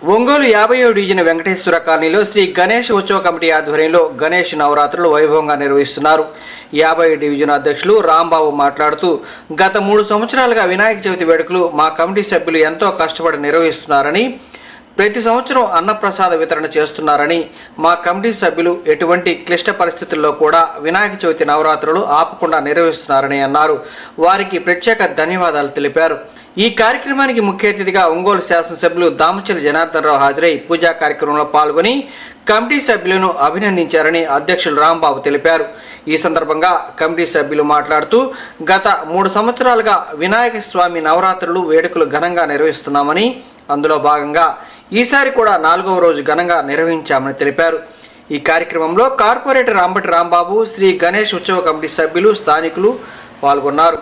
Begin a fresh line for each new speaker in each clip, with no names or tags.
Ongole 57 division Venkateswara కాలనీలో శ్రీ గణేష్ ఉత్సవ committee ఆధ్వర్యంలో గణేష్ నవరాత్రులు వైభవంగా నిర్వహిస్తున్నారు. 57 డివిజన్ అధ్యక్షులు రాంబాబు మాట్లాడుతూ గత 3 సంవత్సరాలుగా వినాయక చవితి వేడుకలు మా కమిటీ సభ్యులు ఎంతో కష్టపడి నిర్వహిస్తున్నారని, ప్రతి సంవత్సరం అన్నప్రసాద వితరణ చేస్తున్నారని, మా కమిటీ సభ్యులు ఎటువంటి క్లిష్ట పరిస్థితుల్లో కూడా వినాయక చవితి నవరాత్రులు ఆపకుండా నిర్వహిస్తున్నారని అన్నారు. వారికి ప్రత్యేక ధన్యవాదాలు తెలిపారు. ఈ కార్యక్రమానికి ముఖ్య అతిథిగా ఒంగోలు శాసనసభ్యులు దామచల జనార్దన్ రావు హాజరై పూజా కార్యక్రమంలో పాల్గొని కమిటీ సభ్యులను అభినందించారని అధ్యక్షులు రాంబాబు తెలిపారు. ఈ సందర్భంగా కమిటీ సభ్యులు మాట్లాడుతూ గత 3 సంవత్సరాలుగా వినాయక స్వామి నవరాత్రులు వేడుకలు ఘనంగా నిర్వహిస్తున్నామని, అందులో భాగంగా ఈసారి కూడా 4వ రోజు ఘనంగా నిర్వహించామని తెలిపారు. ఈ కార్యక్రమంలో కార్పొరేటర్ అంబటి రాంబాబు, శ్రీ గణేష్ ఉత్సవ కమిటీ సభ్యులు, స్థానికులు పాల్గొన్నారు.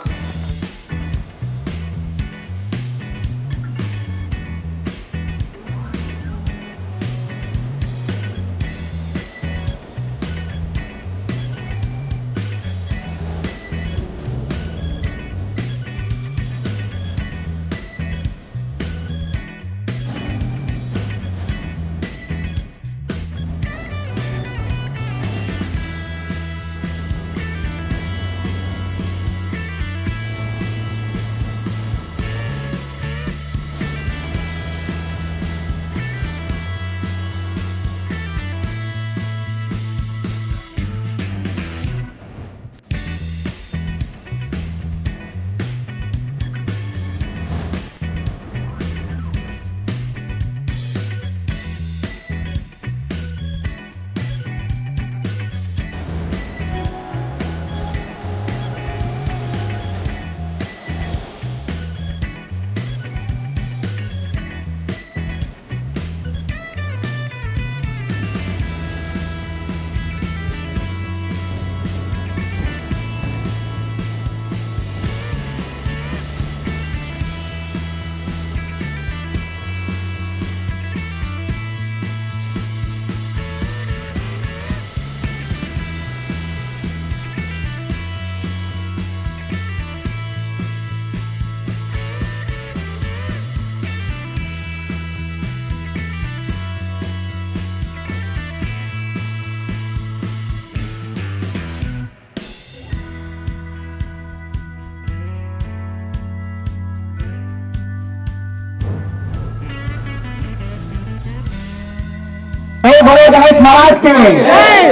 जय बोलो गणेश महाराज की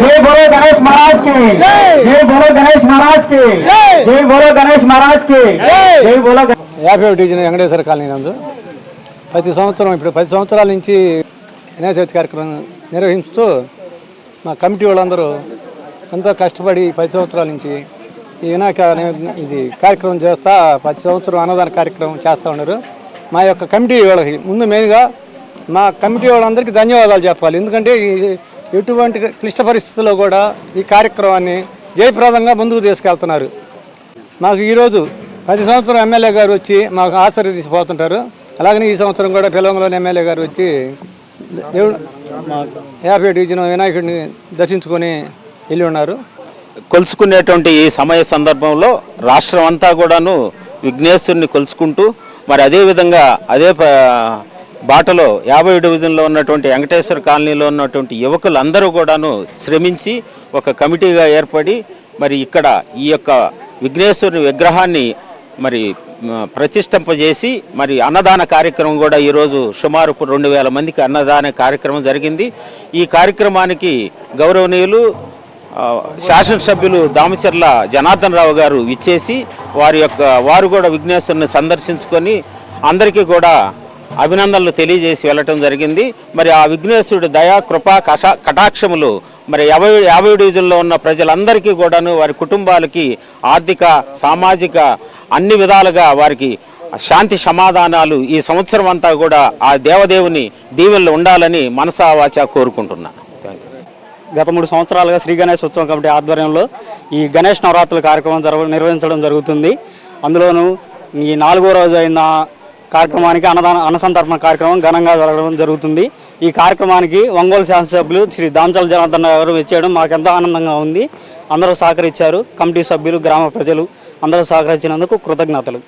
जय बोलो गणेश महाराज की जय बोलो गणेश महाराज की जय बोलो गणेश महाराज की जय बोलो
57 డివిజన్ వెంకటేశ్వర కాలనీ నందు ప్రతి సంవత్సరం ఇప్పుడు 10 సంవత్సరాల నుంచి వినాయక చవితి కార్యక్రమం నిర్వహిస్తూ మా కమిటీ వాళ్ళందరూ ఎంతో కష్టపడి 10 సంవత్సరాల నుంచి ఈ వినాయక ఇది కార్యక్రమం చేస్తా 10 సంవత్సరం అన్నదాన కార్యక్రమం చేస్తూ ఉన్నారు. మా యొక్క కమిటీ వాళ్ళకి ముందు మెయిన్గా మా కమిటీ వాళ్ళందరికీ ధన్యవాదాలు చెప్పాలి. ఎందుకంటే ఎటువంటి క్లిష్ట పరిస్థితుల్లో కూడా ఈ కార్యక్రమాన్ని జయప్రదంగా ముందుకు తీసుకెళ్తున్నారు. మాకు ఈరోజు 10 సంవత్సరం ఎమ్మెల్యే గారు వచ్చి మాకు ఆశీర్వదించిపోతుంటారు. అలాగనే ఈ సంవత్సరం కూడా పిలవంలోని ఎమ్మెల్యే గారు వచ్చి దేవుడు 57 డివిజన్ వినాయకుడిని దర్శించుకొని వెళ్ళి ఉన్నారు.
కొలుసుకునేటువంటి ఈ సమయ సందర్భంలో రాష్ట్రం అంతా కూడాను విఘ్నేశ్వరుని కొలుసుకుంటూ మరి అదేవిధంగా అదే బాటలో 50 డివిజన్లో ఉన్నటువంటి వెంకటేశ్వర కాలనీలో ఉన్నటువంటి యువకులందరూ కూడాను శ్రమించి ఒక కమిటీగా ఏర్పడి మరి ఇక్కడ ఈ యొక్క విఘ్నేశ్వరుని విగ్రహాన్ని మరి ప్రతిష్ఠింపజేసి మరి అన్నదాన కార్యక్రమం కూడా ఈరోజు సుమారు 2000 మందికి అన్నదాన కార్యక్రమం జరిగింది. ఈ కార్యక్రమానికి గౌరవనీయులు శాసనసభ్యులు దామచర్ల జనార్దన్ రావు గారు ఇచ్చేసి వారు కూడా విఘ్నేశ్వరుని సందర్శించుకొని అందరికీ కూడా అభినందనలు తెలియజేసి వెళ్ళటం జరిగింది. మరి ఆ విఘ్నేశ్వరుడి దయా కృపా కటాక్షములు మరి 50 డివిజన్లో ఉన్న ప్రజలందరికీ కూడాను వారి కుటుంబాలకి ఆర్థిక సామాజిక అన్ని విధాలుగా వారికి శాంతి సమాధానాలు ఈ సంవత్సరం అంతా కూడా ఆ దేవదేవుని దీవెనలు ఉండాలని మనసా వాచా కోరుకుంటున్నా.
గత 3 సంవత్సరాలుగా శ్రీ గణేష్ ఉత్సవం కమిటీ ఆధ్వర్యంలో ఈ గణేష్ నవరాత్రుల కార్యక్రమం నిర్వహించడం జరుగుతుంది. అందులోనూ ఈ 4వ రోజు అయిన కార్యక్రమానికి అన్నసంతర్పణ కార్యక్రమం ఘనంగా జరగడం జరుగుతుంది. ఈ కార్యక్రమానికి ఒంగోలు శాసనసభ్యులు శ్రీ దామచల జనార్దన్ గారు వచ్చేయడం మాకు ఎంతో ఆనందంగా ఉంది. అందరూ సహకరించారు. కమిటీ సభ్యులు, గ్రామ ప్రజలు అందరూ సహకరించినందుకు కృతజ్ఞతలు.